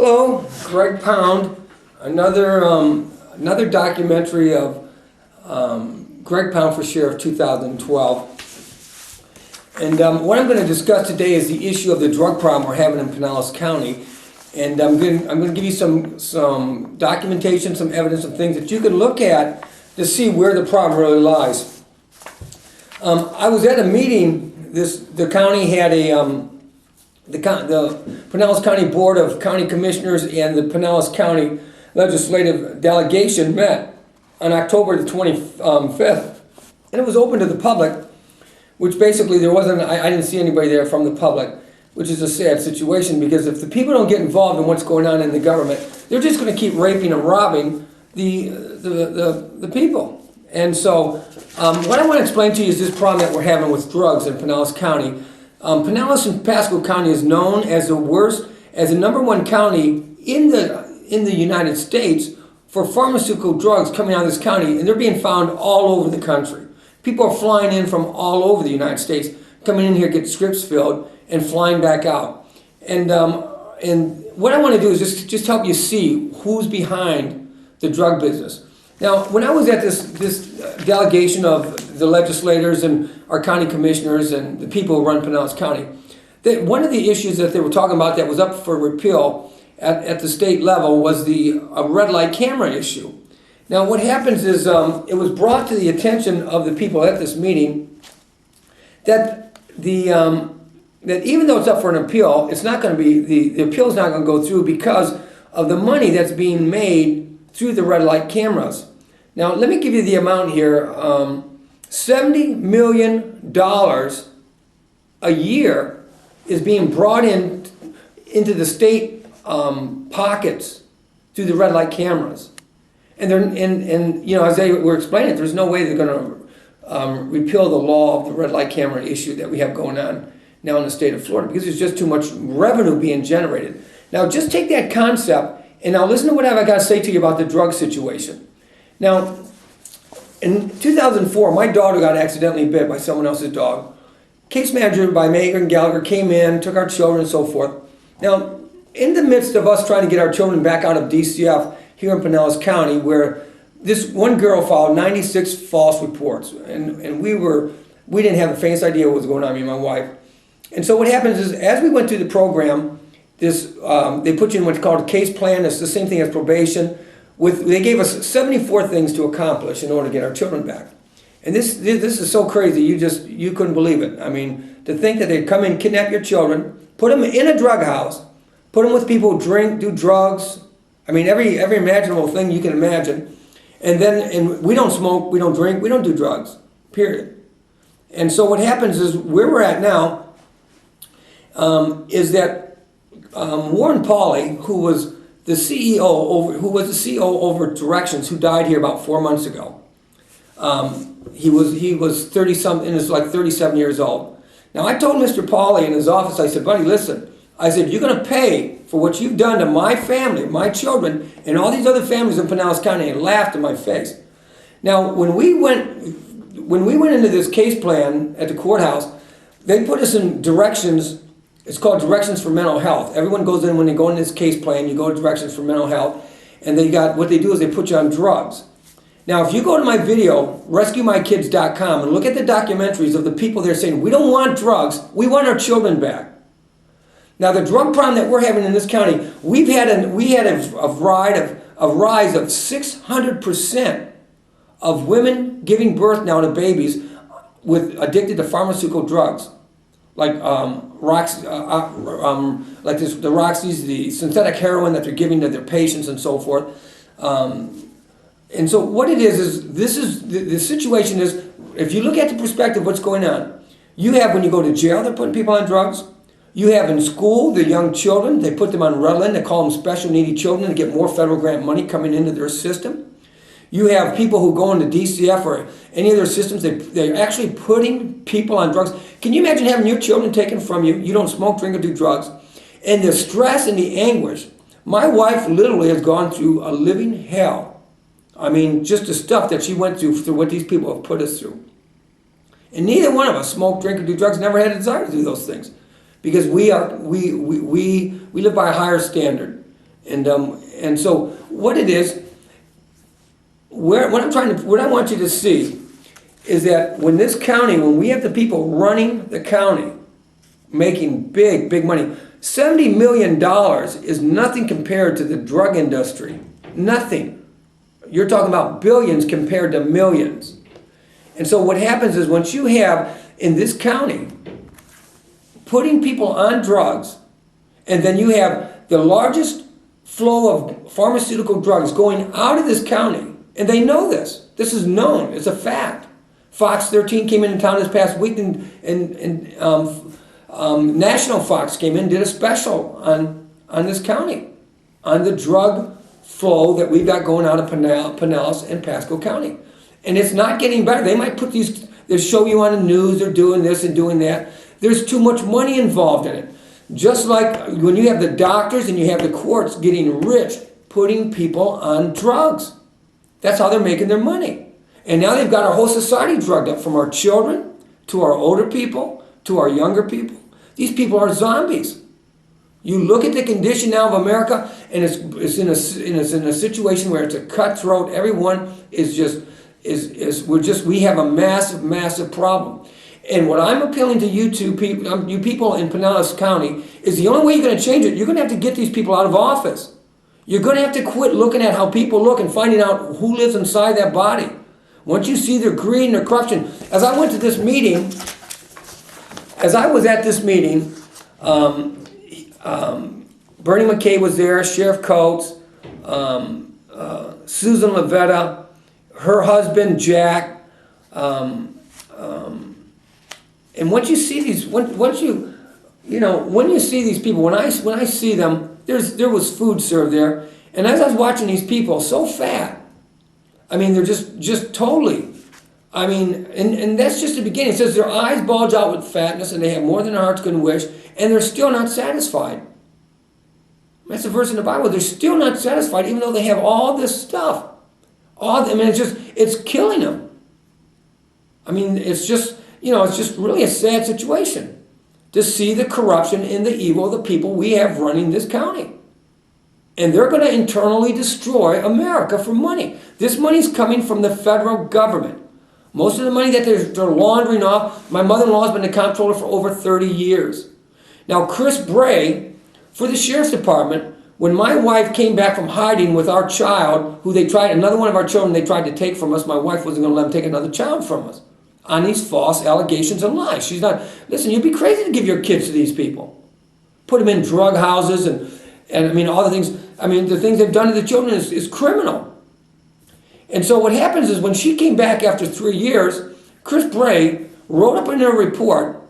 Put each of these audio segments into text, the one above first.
Hello, Greg Pound. Another documentary of Greg Pound for Sheriff 2012. And what I'm going to discuss today is the issue of the drug problem we're having in Pinellas County. And I'm going to give you some documentation, some evidence, some things that you can look at to see where the problem really lies. I was at a meeting. The county had the Pinellas County Board of County Commissioners and the Pinellas County Legislative Delegation met on October the 25th, and it was open to the public, which basically there wasn't, I didn't see anybody there from the public, which is a sad situation, because if the people don't get involved in what's going on in the government, they're just going to keep raping and robbing the people. And so what I want to explain to you is this problem that we're having with drugs in Pinellas County. Pinellas and Pasco County is known as the #1 county in the United States for pharmaceutical drugs coming out of this county, and they're being found all over the country. People are flying in from all over the United States, coming in here, get scripts filled, and flying back out. And what I want to do is just help you see who's behind the drug business. Now, when I was at this delegation of the legislators and our county commissioners and the people who run Pinellas County, one of the issues that they were talking about that was up for repeal at the state level was the red light camera issue. Now, what happens is it was brought to the attention of the people at this meeting that that even though it's up for an appeal, it's not going to be the appeal is not going to go through because of the money that's being made through the red light cameras. Now, let me give you the amount here. $70 million a year is being brought into the state pockets through the red light cameras. And as they were explaining, there's no way they're going to repeal the law of the red light camera issue that we have going on now in the state of Florida, because there's just too much revenue being generated. Now, just take that concept, and now listen to what I've got to say to you about the drug situation. Now, in 2004, my daughter got accidentally bit by someone else's dog. Case manager by Megan Gallagher came in, took our children and so forth. Now, in the midst of us trying to get our children back out of DCF here in Pinellas County, where this one girl filed 96 false reports, and we didn't have the faintest idea what was going on, me and my wife. And so what happens is, as we went through the program, they put you in what's called a case plan. It's the same thing as probation. They gave us 74 things to accomplish in order to get our children back. And this is so crazy, you couldn't believe it. I mean, to think that they'd come in, kidnap your children, put them in a drug house, put them with people who drink, do drugs. I mean, every imaginable thing you can imagine. And we don't smoke, we don't drink, we don't do drugs, period. And so what happens is, where we're at now is that Warren Pauley, who was the CEO over Directions, who died here about 4 months ago. He was 30-something, is like 37 years old. Now, I told Mr. Pauley in his office, I said, buddy, listen, I said, you're going to pay for what you've done to my family, my children, and all these other families in Pinellas County. And he laughed in my face. Now, when we went into this case plan at the courthouse, they put us in Directions. It's called Directions for Mental Health. Everyone goes in, when they go in this case plan, you go to Directions for Mental Health, and what they do is they put you on drugs. Now, if you go to my video, RescueMyKids.com, and look at the documentaries of the people there saying, we don't want drugs, we want our children back. Now, the drug problem that we're having in this county, we had a rise of 600% of women giving birth now to babies addicted to pharmaceutical drugs. Like the Roxys, the synthetic heroin that they're giving to their patients and so forth. And so what it is the situation is, if you look at the perspective of what's going on, you have, when you go to jail, they're putting people on drugs. You have in school, the young children, they put them on Ritalin, they call them special needy children to get more federal grant money coming into their system. You have people who go into DCF or any of their systems, they're actually putting people on drugs. Can you imagine having your children taken from you? You don't smoke, drink, or do drugs. And the stress and the anguish. My wife literally has gone through a living hell. I mean, just the stuff that she went through what these people have put us through. And neither one of us smoke, drink, or do drugs, never had a desire to do those things. Because we live by a higher standard. And so what it is, what I want you to see is that when we have the people running the county, making big money, $70 million is nothing compared to the drug industry. Nothing. You're talking about billions compared to millions. And so what happens is once you have, in this county, putting people on drugs, and then you have the largest flow of pharmaceutical drugs going out of this county, and they know this. This is known. It's a fact. Fox 13 came in town this past week, and National Fox came in, did a special on this county, on the drug flow that we've got going out of Pinellas and Pasco County. And it's not getting better. They might they show you on the news, they're doing this and doing that. There's too much money involved in it. Just like when you have the doctors and you have the courts getting rich, putting people on drugs. That's how they're making their money. And now they've got our whole society drugged up, from our children to our older people to our younger people. These people are zombies. You look at the condition now of America, and it's in a situation where it's a cutthroat. Everyone we have a massive problem. And what I'm appealing to you people, you people in Pinellas County, is the only way you're going to change it. You're going to have to get these people out of office. You're going to have to quit looking at how people look and finding out who lives inside that body. Once you see their greed and their corruption, as I was at this meeting, Bernie McKay was there, Sheriff Coates, Susan Lavetta, her husband Jack, and once you see these, when you see these people, when I see them, there was food served there, and as I was watching these people, so fat, I mean, they're just totally, I mean, and that's just the beginning. It says their eyes bulge out with fatness, and they have more than their hearts can wish, and they're still not satisfied. That's a verse in the Bible. They're still not satisfied, even though they have all this stuff. It's killing them. I mean, it's just really a sad situation to see the corruption and the evil of the people we have running this county. And they're going to internally destroy America for money. This money's coming from the federal government. Most of the money that they're laundering off, my mother-in-law has been the comptroller for over 30 years. Now, Chris Bray, for the Sheriff's Department, when my wife came back from hiding with our child, another one of our children they tried to take from us, my wife wasn't going to let them take another child from us on these false allegations and lies. She's not, listen, you'd be crazy to give your kids to these people. Put them in drug houses and I mean, all the things, the things they've done to the children is criminal. And so what happens is when she came back after 3 years, Chris Bray wrote up in her report,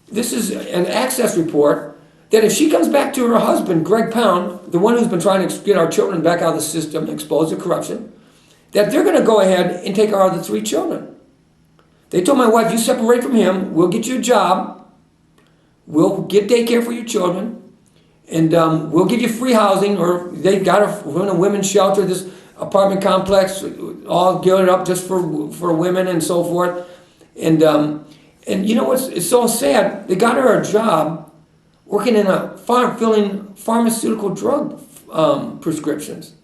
this is an access report, that if she comes back to her husband, Greg Pound, the one who's been trying to get our children back out of the system, expose the corruption, that they're going to go ahead and take our other 3 children. They told my wife, you separate from him, we'll get you a job, we'll get daycare for your children, and we'll give you free housing, or they got a women's shelter, this apartment complex, all geared up just for women and so forth. And you know what's it's so sad? They got her a job working in a farm filling pharmaceutical drug prescriptions.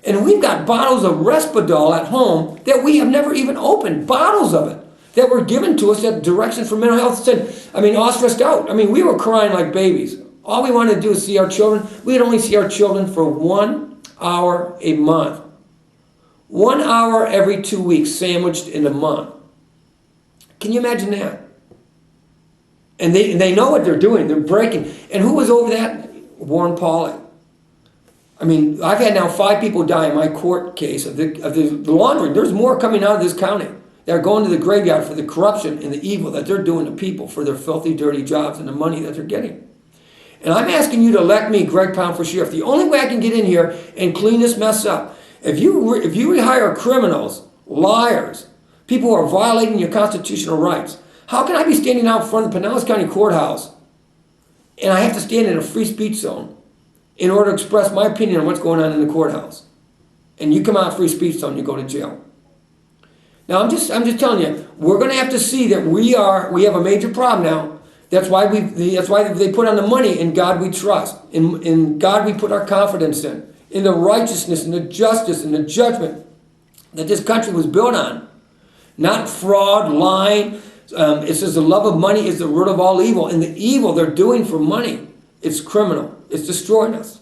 And we've got bottles of Risperdal at home that we have never even opened, bottles of it, that were given to us at Directions for Mental Health. All stressed out. We were crying like babies. All we wanted to do is see our children. We'd only see our children for 1 hour a month. 1 hour every 2 weeks, sandwiched in a month. Can you imagine that? And they know what they're doing. They're breaking. And who was over that? Warren Pauley. I've had now 5 people die in my court case of the laundering. There's more coming out of this county. They're going to the graveyard for the corruption and the evil that they're doing to people for their filthy, dirty jobs and the money that they're getting. And I'm asking you to elect me, Greg Pound, for sheriff. The only way I can get in here and clean this mess up, if you rehire criminals, liars, people who are violating your constitutional rights, how can I be standing out in front of the Pinellas County Courthouse and I have to stand in a free speech zone in order to express my opinion on what's going on in the courthouse? And you come out of free speech zone, you go to jail. Now I'm just telling you, we're going to have to see that we have a major problem now. That's why they put on the money. In God we trust. In God we put our confidence in the righteousness and the justice and the judgment that this country was built on. Not fraud, lying. It says the love of money is the root of all evil. And the evil they're doing for money, it's criminal. It's destroying us.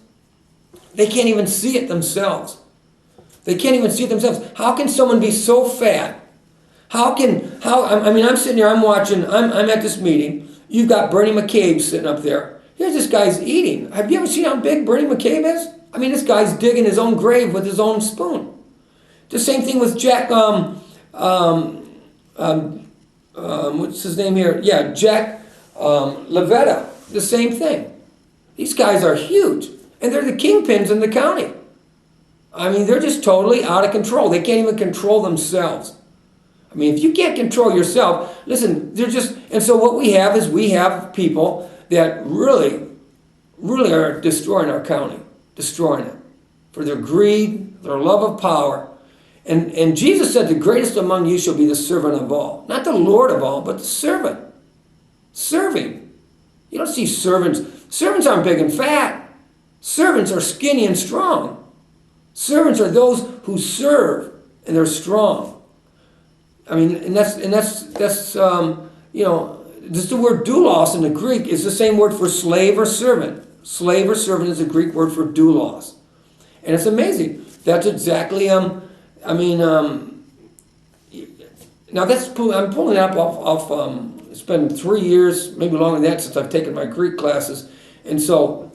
They can't even see it themselves. They can't even see it themselves. How can someone be so fat? I'm sitting here, I'm watching, I'm at this meeting. You've got Bernie McCabe sitting up there. Here's this guy's eating. Have you ever seen how big Bernie McCabe is? I mean, this guy's digging his own grave with his own spoon. The same thing with Jack, what's his name here? Yeah, Jack LaVetta. The same thing. These guys are huge. And they're the kingpins in the county. I mean, they're just totally out of control. They can't even control themselves. I mean, if you can't control yourself, listen, and so what we have people that really, really are destroying our county, destroying it for their greed, their love of power. And Jesus said, the greatest among you shall be the servant of all. Not the Lord of all, but the servant. Serving. You don't see servants. Servants aren't big and fat. Servants are skinny and strong. Servants are those who serve, and they're strong. I mean, and that's just the word doulos in the Greek is the same word for slave or servant. Slave or servant is the Greek word for doulos. And it's amazing. That's exactly, now I'm pulling it up off it's been 3 years, maybe longer than that, since I've taken my Greek classes. So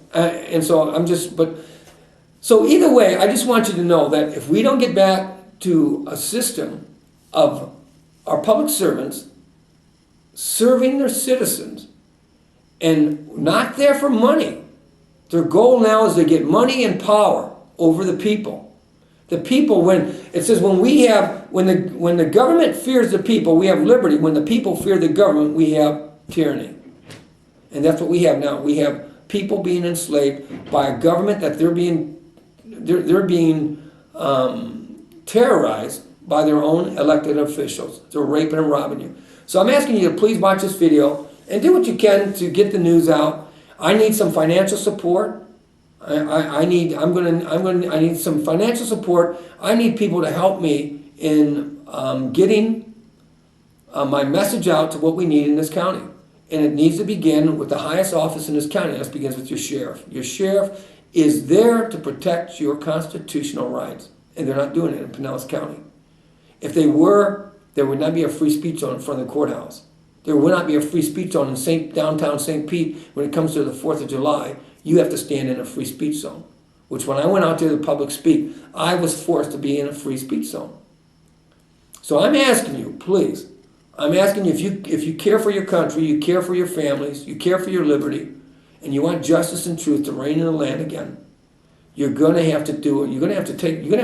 either way, I just want you to know that if we don't get back to a system of our public servants serving their citizens and not there for money, their goal now is to get money and power over the people. The people, when the government fears the people, we have liberty. When the people fear the government, we have tyranny. And that's what we have now. We have people being enslaved by a government that they're being terrorized by their own elected officials. They're raping and robbing you. So I'm asking you to please watch this video and do what you can to get the news out. I need some financial support. I need some financial support. I need people to help me in getting my message out to what we need in this county. And it needs to begin with the highest office in this county. That begins with your sheriff. Your sheriff is there to protect your constitutional rights. And they're not doing it in Pinellas County. If they were, there would not be a free speech zone in front of the courthouse. There would not be a free speech zone in downtown St. Pete when it comes to the 4th of July. You have to stand in a free speech zone, which when I went out there to public speak, I was forced to be in a free speech zone. So I'm asking you, please, if you care for your country, you care for your families, you care for your liberty, and you want justice and truth to reign in the land again, you're going to have to do it. You're going to have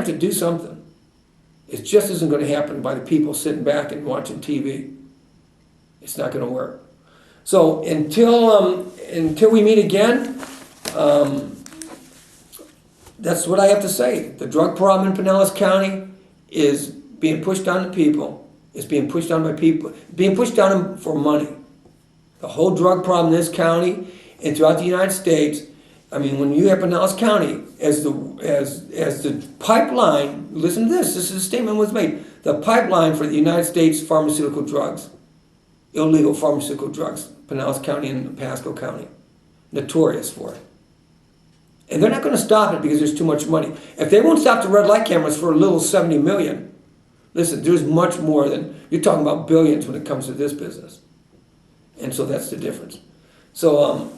to do something. It just isn't going to happen by the people sitting back and watching TV. It's not going to work. So until we meet again, that's what I have to say. The drug problem in Pinellas County is being pushed on the people. It's being pushed on by people, being pushed on them for money. The whole drug problem in this county and throughout the United States. I mean, when you have Pinellas County as the pipeline, listen to this. This is a statement was made. The pipeline for the United States pharmaceutical drugs, illegal pharmaceutical drugs, Pinellas County and Pasco County, notorious for it. And they're not going to stop it because there's too much money. If they won't stop the red light cameras for a little 70 million, listen, there's much more than, you're talking about billions when it comes to this business. And so that's the difference. So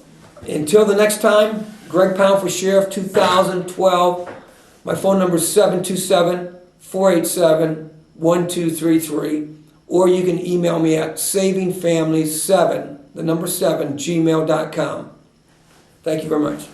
until the next time, Greg Pound for Sheriff 2012. My phone number is 727-487-1233. Or you can email me at savingfamilies7, the number 7, gmail.com. Thank you very much.